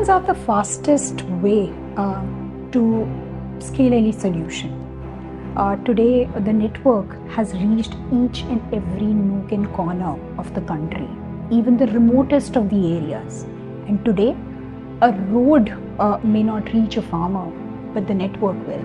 Drones are the fastest way to scale any solution. Today, the network has reached each and every nook and corner of the country, even the remotest of the areas. And today, a road may not reach a farmer, but the network will.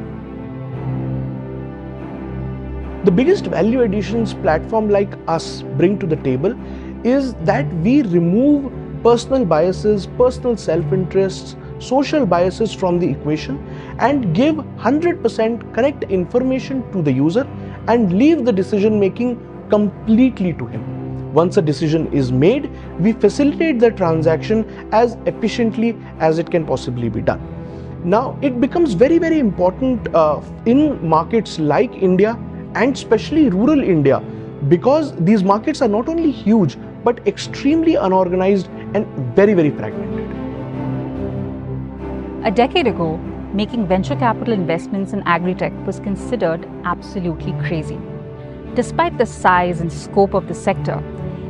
The biggest value additions platform like us bring to the table is that we remove personal biases, personal self-interests, social biases from the equation and give 100% correct information to the user and leave the decision making completely to him. Once a decision is made, we facilitate the transaction as efficiently as it can possibly be done. Now, it becomes very, very important in markets like India and especially rural India, because these markets are not only huge but extremely unorganized and very, very fragmented. A decade ago, making venture capital investments in agri-tech was considered absolutely crazy. Despite the size and scope of the sector,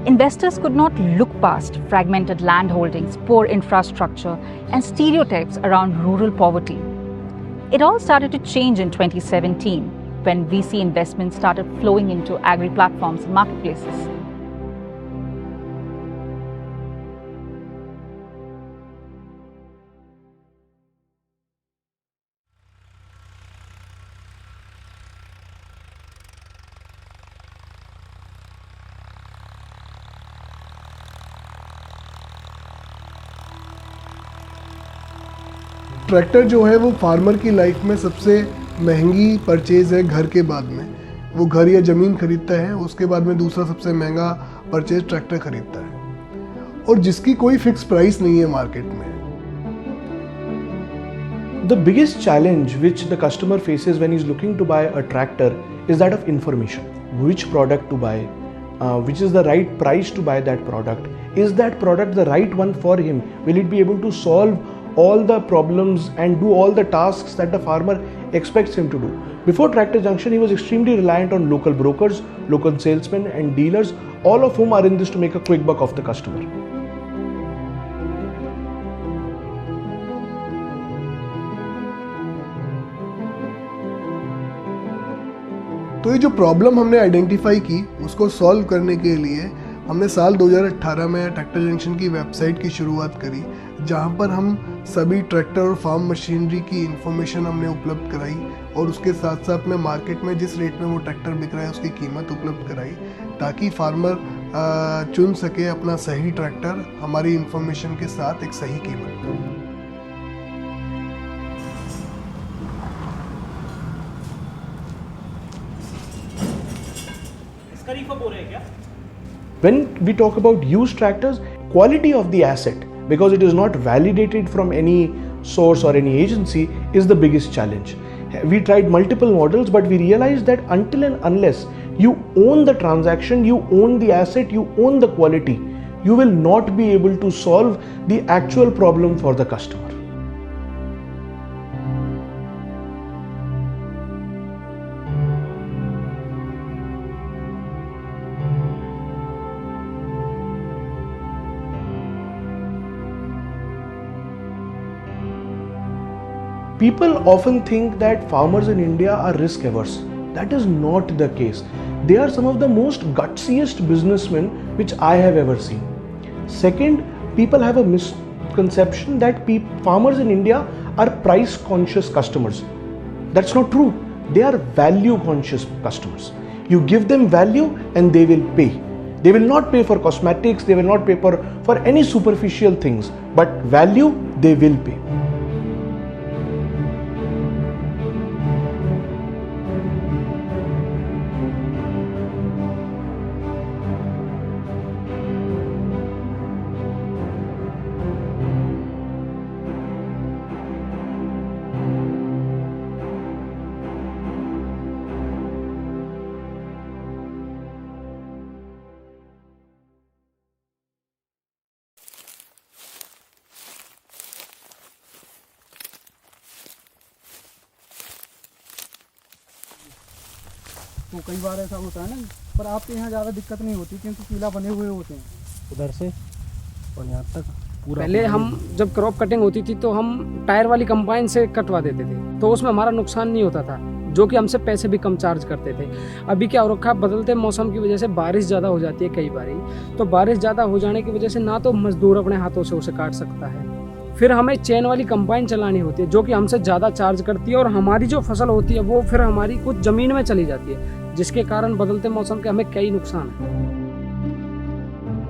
investors could not look past fragmented land holdings, poor infrastructure, and stereotypes around rural poverty. It all started to change in 2017 when VC investments started flowing into agri-platforms and marketplaces. Tractor जो है वो farmer की life में सबसे महंगी purchase है घर के बाद में। वो घर या ज़मीन खरीदता है, उसके बाद में दूसरा सबसे महंगा परचेज़ ट्रैक्टर खरीदता है और जिसकी कोई फिक्स प्राइस नहीं है मार्केट में। The biggest challenge which the customer faces when he's looking to buy a tractor is that of information. Which product to buy, which is the right price to buy that product. Is that product the right one for him? Will it be able to solve all the problems and do all the tasks that the farmer expects him to do? Before Tractor Junction, he was extremely reliant on local brokers, local salesmen and dealers, all of whom are in this to make a quick buck off the customer. तो ये जो problem हमने identify की, उसको solve करने के लिए हमने साल 2018 में ट्रैक्टर जंक्शन की वेबसाइट की शुरुआत करी, जहां पर हम सभी ट्रैक्टर और फार्म मशीनरी की इंफॉर्मेशन हमने उपलब्ध कराई और उसके साथ साथ में मार्केट में जिस रेट में वो ट्रैक्टर बिक रहा है उसकी कीमत उपलब्ध कराई, ताकि फार्मर चुन सके अपना सही ट्रैक्टर हमारी इंफॉर्मेशन के साथ एक सही कीमत पर। When we talk about used tractors, quality of the asset, because it is not validated from any source or any agency, is the biggest challenge. We tried multiple models, but we realized that until and unless you own the transaction, you own the asset, you own the quality, you will not be able to solve the actual problem for the customer. People often think that farmers in India are risk averse. That is not the case. They are some of the most gutsiest businessmen which I have ever seen. Second, people have a misconception that farmers in India are price conscious customers. That's not true. They are value conscious customers. You give them value and they will pay. They will not pay for cosmetics, they will not pay for any superficial things, but value they will pay. तो कई बार ऐसा होता है ना, पर आपके यहाँ ज़्यादा दिक्कत नहीं होती क्योंकि कीला बने हुए होते हैं उधर से और यहाँ तक पहले हम जब क्रॉप कटिंग होती थी तो हम टायर वाली कंबाइन से कटवा देते थे, तो उसमें हमारा नुकसान नहीं होता था, जो कि हमसे पैसे भी कम चार्ज करते थे। अभी क्या हो रखा है, बदलते मौसम की वजह से बारिश ज़्यादा हो जाती है कई बारी, तो बारिश ज़्यादा हो जाने की वजह से ना तो मजदूर अपने हाथों से उसे काट सकता है, फिर हमें चेन वाली कंबाइन चलानी होती है जो कि हमसे ज़्यादा चार्ज करती है, और हमारी जो फसल होती है वो फिर हमारी कुछ ज़मीन में चली जाती है, जिसके कारण बदलते मौसम के हमें कई नुकसान हैं।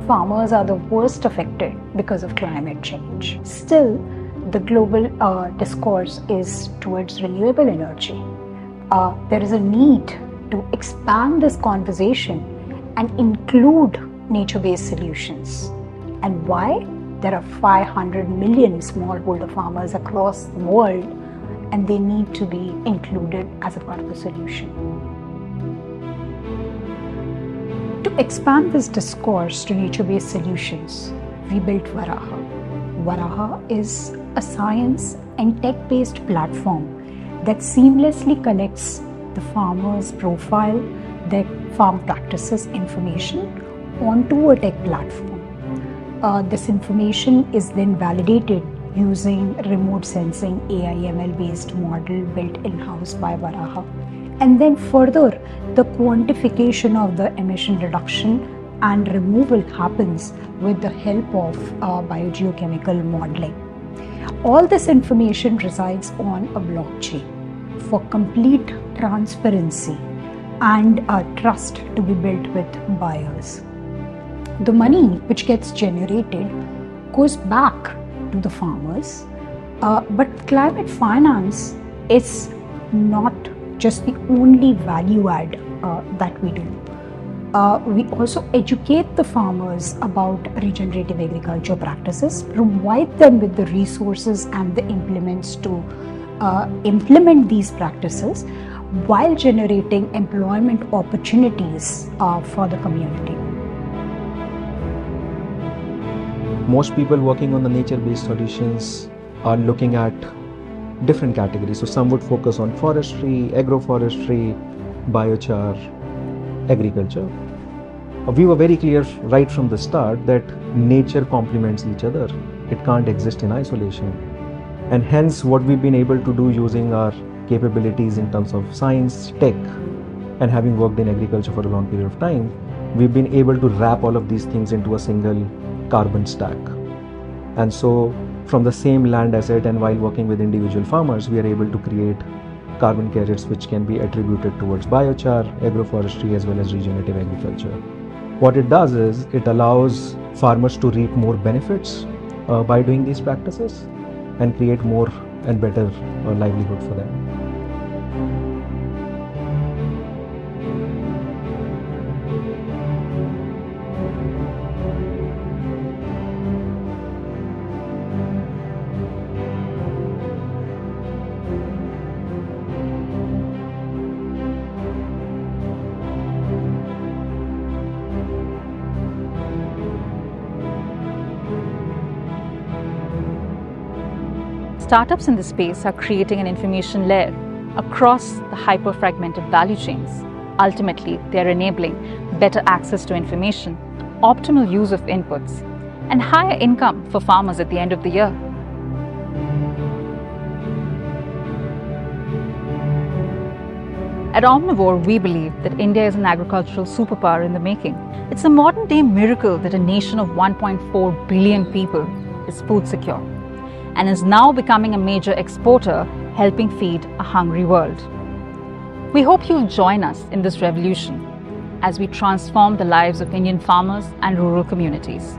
Farmers are the worst affected because of climate change. Still, the global discourse is towards renewable energy. There is a need to expand this conversation and include nature-based solutions. And why? There are 500 million smallholder farmers across the world, and they need to be included as a part of the solution. To expand this discourse to nature-based solutions, we built Varaha. Varaha is a science and tech-based platform that seamlessly connects the farmer's profile, their farm practices information onto a tech platform. This information is then validated using remote sensing AI/ML-based model built in-house by Varaha. And then further, the quantification of the emission reduction and removal happens with the help of biogeochemical modeling. All this information resides on a blockchain for complete transparency and trust to be built with buyers. The money which gets generated goes back to the farmers, but climate finance is not just the only value add that we do. We also educate the farmers about regenerative agriculture practices, provide them with the resources and the implements to implement these practices while generating employment opportunities for the community. Most people working on the nature-based solutions are looking at different categories. So some would focus on forestry, agroforestry, biochar, agriculture. We were very clear right from the start that nature complements each other. It can't exist in isolation. And hence what we've been able to do using our capabilities in terms of science, tech, and having worked in agriculture for a long period of time, we've been able to wrap all of these things into a single carbon stack. And so from the same land asset and while working with individual farmers, we are able to create carbon credits which can be attributed towards biochar, agroforestry as well as regenerative agriculture. What it does is it allows farmers to reap more benefits by doing these practices and create more and better livelihood for them. Startups in this space are creating an information layer across the hyper-fragmented value chains. Ultimately, they are enabling better access to information, optimal use of inputs, and higher income for farmers at the end of the year. At Omnivore, we believe that India is an agricultural superpower in the making. It's a modern-day miracle that a nation of 1.4 billion people is food secure and is now becoming a major exporter, helping feed a hungry world. We hope you'll join us in this revolution as we transform the lives of Indian farmers and rural communities.